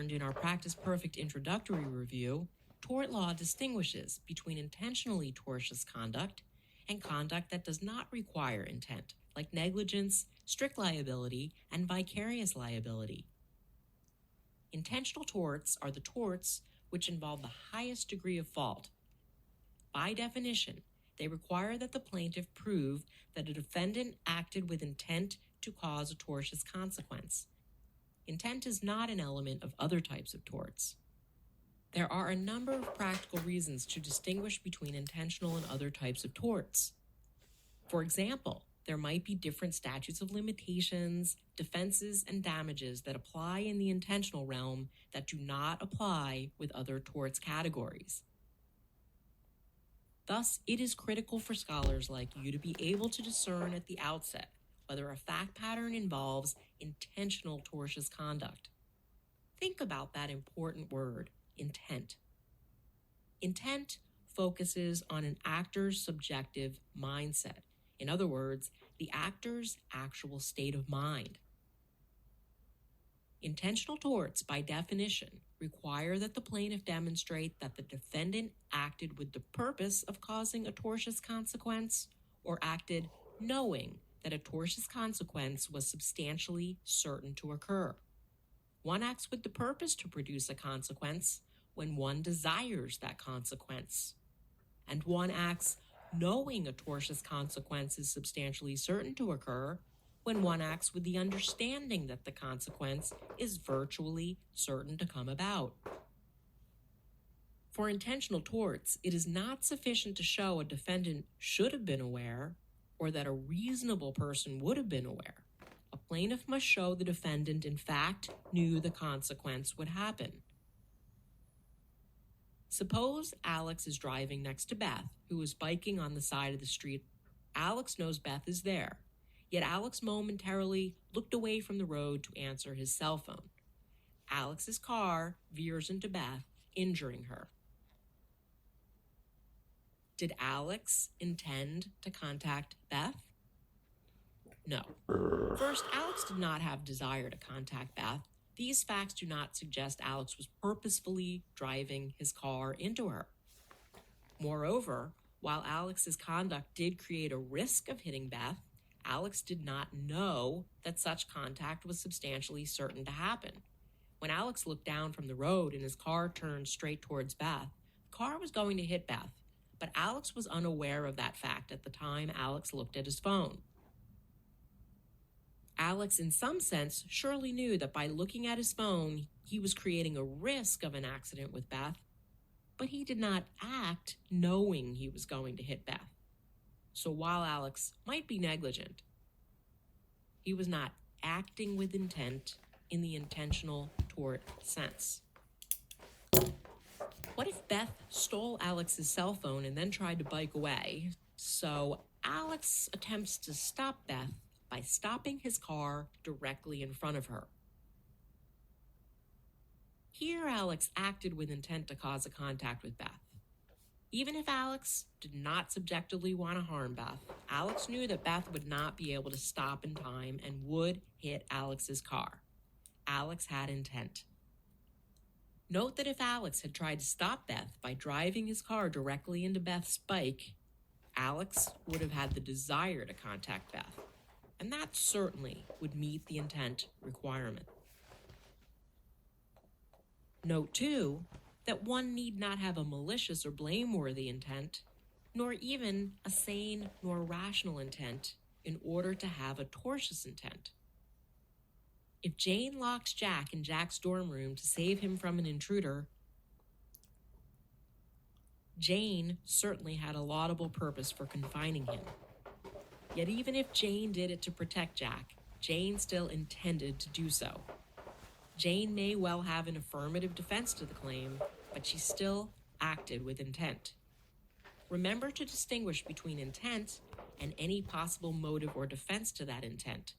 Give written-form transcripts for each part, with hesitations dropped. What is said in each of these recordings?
learned in our Practice Perfect introductory review, tort law distinguishes between intentionally tortious conduct and conduct that does not require intent, like negligence, strict liability, and vicarious liability. Intentional torts are the torts which involve the highest degree of fault. By definition, they require that the plaintiff prove that a defendant acted with intent to cause a tortious consequence. Intent is not an element of other types of torts. There are a number of practical reasons to distinguish between intentional and other types of torts. For example, there might be different statutes of limitations, defenses, and damages that apply in the intentional realm that do not apply with other torts categories. Thus, it is critical for scholars like you to be able to discern at the outset whether a fact pattern involves intentional tortious conduct. Think about that important word, intent. Intent focuses on an actor's subjective mindset. In other words, the actor's actual state of mind. Intentional torts, by definition, require that the plaintiff demonstrate that the defendant acted with the purpose of causing a tortious consequence or acted knowing that a tortious consequence was substantially certain to occur. One acts with the purpose to produce a consequence when one desires that consequence, and one acts knowing a tortious consequence is substantially certain to occur when one acts with the understanding that the consequence is virtually certain to come about. For intentional torts, it is not sufficient to show a defendant should have been aware or that a reasonable person would have been aware. A plaintiff must show the defendant, in fact, knew the consequence would happen. Suppose Alex is driving next to Beth, who is biking on the side of the street. Alex knows Beth is there, yet Alex momentarily looked away from the road to answer his cell phone. Alex's car veers into Beth, injuring her. Did Alex intend to contact Beth? No. First, Alex did not have desire to contact Beth. These facts do not suggest Alex was purposefully driving his car into her. Moreover, while Alex's conduct did create a risk of hitting Beth, Alex did not know that such contact was substantially certain to happen. When Alex looked down from the road and his car turned straight towards Beth, the car was going to hit Beth, but Alex was unaware of that fact at the time Alex looked at his phone. Alex, in some sense, surely knew that by looking at his phone, he was creating a risk of an accident with Beth, but he did not act knowing he was going to hit Beth. So while Alex might be negligent, he was not acting with intent in the intentional tort sense. What if Beth stole Alex's cell phone and then tried to bike away? So Alex attempts to stop Beth by stopping his car directly in front of her. Here, Alex acted with intent to cause a contact with Beth. Even if Alex did not subjectively want to harm Beth, Alex knew that Beth would not be able to stop in time and would hit Alex's car. Alex had intent. Note that if Alex had tried to stop Beth by driving his car directly into Beth's bike, Alex would have had the desire to contact Beth, and that certainly would meet the intent requirement. Note, too, that one need not have a malicious or blameworthy intent, nor even a sane nor rational intent in order to have a tortious intent. If Jane locked Jack in Jack's dorm room to save him from an intruder, Jane certainly had a laudable purpose for confining him. Yet even if Jane did it to protect Jack, Jane still intended to do so. Jane may well have an affirmative defense to the claim, but she still acted with intent. Remember to distinguish between intent and any possible motive or defense to that intent.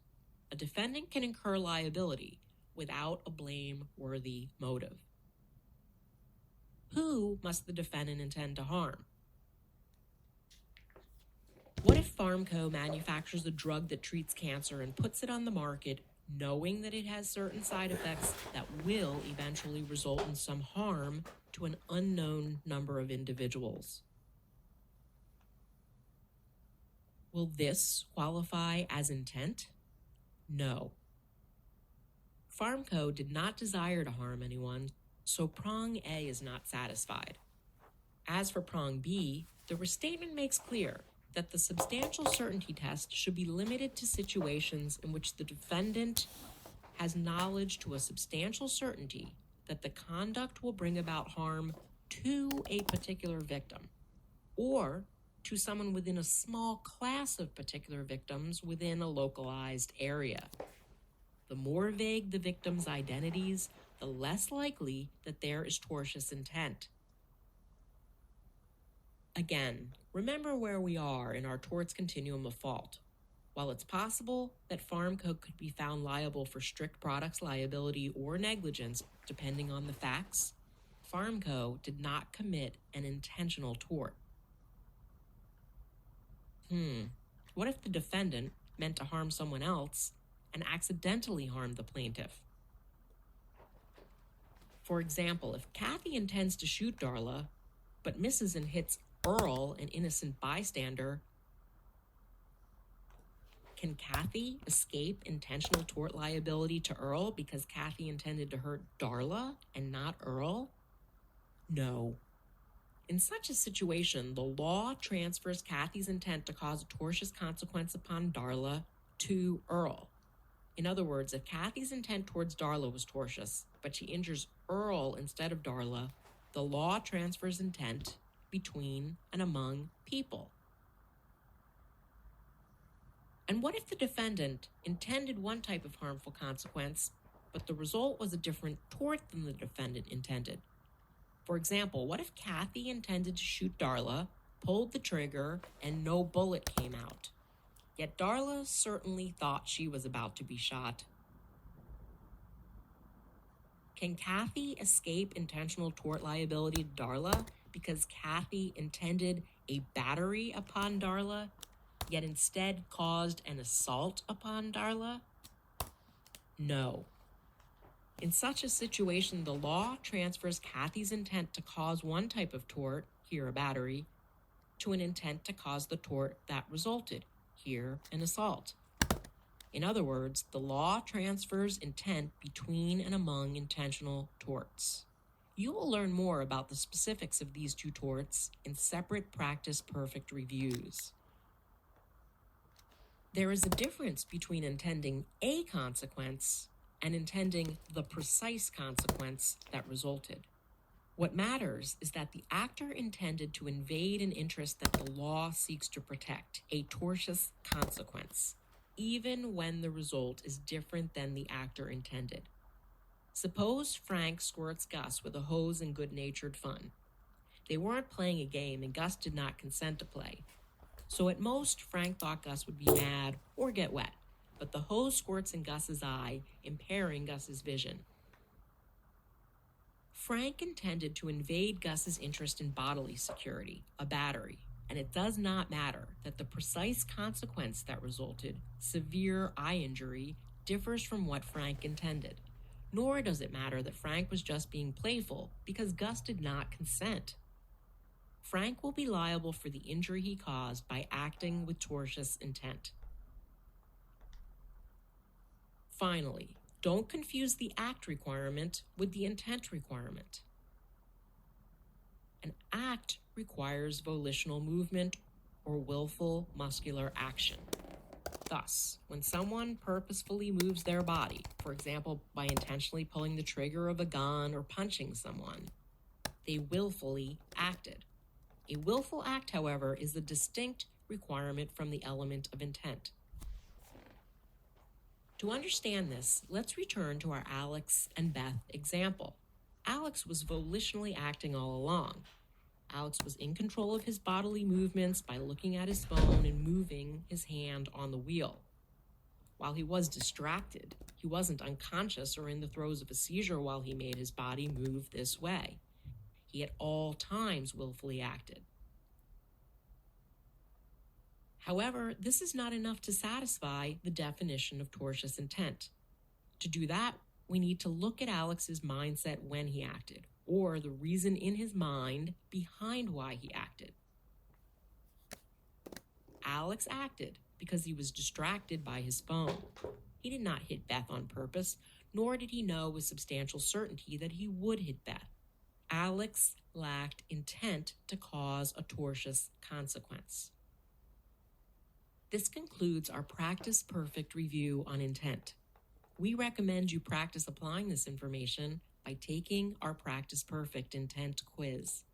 A defendant can incur liability without a blameworthy motive. Who must the defendant intend to harm? What if Pharmco manufactures a drug that treats cancer and puts it on the market knowing that it has certain side effects that will eventually result in some harm to an unknown number of individuals. Will this qualify as intent? No. PharmCo did not desire to harm anyone, so prong A is not satisfied. As for prong B, the restatement makes clear that the substantial certainty test should be limited to situations in which the defendant has knowledge to a substantial certainty that the conduct will bring about harm to a particular victim, or to someone within a small class of particular victims within a localized area. The more vague the victim's identities, the less likely that there is tortious intent. Again, remember where we are in our torts continuum of fault. While it's possible that PharmCo could be found liable for strict products liability or negligence, depending on the facts, PharmCo did not commit an intentional tort. What if the defendant meant to harm someone else and accidentally harmed the plaintiff? For example, if Kathy intends to shoot Darla, but misses and hits Earl, an innocent bystander, can Kathy escape intentional tort liability to Earl because Kathy intended to hurt Darla and not Earl? No. In such a situation, the law transfers Kathy's intent to cause a tortious consequence upon Darla to Earl. In other words, if Kathy's intent towards Darla was tortious, but she injures Earl instead of Darla, the law transfers intent between and among people. And what if the defendant intended one type of harmful consequence, but the result was a different tort than the defendant intended? For example, what if Kathy intended to shoot Darla, pulled the trigger, and no bullet came out? Yet Darla certainly thought she was about to be shot. Can Kathy escape intentional tort liability to Darla because Kathy intended a battery upon Darla, yet instead caused an assault upon Darla? No. In such a situation, the law transfers Kathy's intent to cause one type of tort, here a battery, to an intent to cause the tort that resulted, here an assault. In other words, the law transfers intent between and among intentional torts. You will learn more about the specifics of these two torts in separate practice perfect reviews. There is a difference between intending a consequence and intending the precise consequence that resulted. What matters is that the actor intended to invade an interest that the law seeks to protect, a tortious consequence, even when the result is different than the actor intended. Suppose Frank squirts Gus with a hose in good-natured fun. They weren't playing a game and Gus did not consent to play. So at most, Frank thought Gus would be mad or get wet, but the hose squirts in Gus's eye, impairing Gus's vision. Frank intended to invade Gus's interest in bodily security, a battery, and it does not matter that the precise consequence that resulted, severe eye injury, differs from what Frank intended. Nor does it matter that Frank was just being playful because Gus did not consent. Frank will be liable for the injury he caused by acting with tortious intent. Finally, don't confuse the act requirement with the intent requirement. An act requires volitional movement or willful muscular action. Thus, when someone purposefully moves their body, for example, by intentionally pulling the trigger of a gun or punching someone, they willfully acted. A willful act, however, is a distinct requirement from the element of intent. To understand this, let's return to our Alex and Beth example. Alex was volitionally acting all along. Alex was in control of his bodily movements by looking at his phone and moving his hand on the wheel. While he was distracted, he wasn't unconscious or in the throes of a seizure while he made his body move this way. He at all times willfully acted. However, this is not enough to satisfy the definition of tortious intent. To do that, we need to look at Alex's mindset when he acted, or the reason in his mind behind why he acted. Alex acted because he was distracted by his phone. He did not hit Beth on purpose, nor did he know with substantial certainty that he would hit Beth. Alex lacked intent to cause a tortious consequence. This concludes our Practice Perfect review on intent. We recommend you practice applying this information by taking our Practice Perfect intent quiz.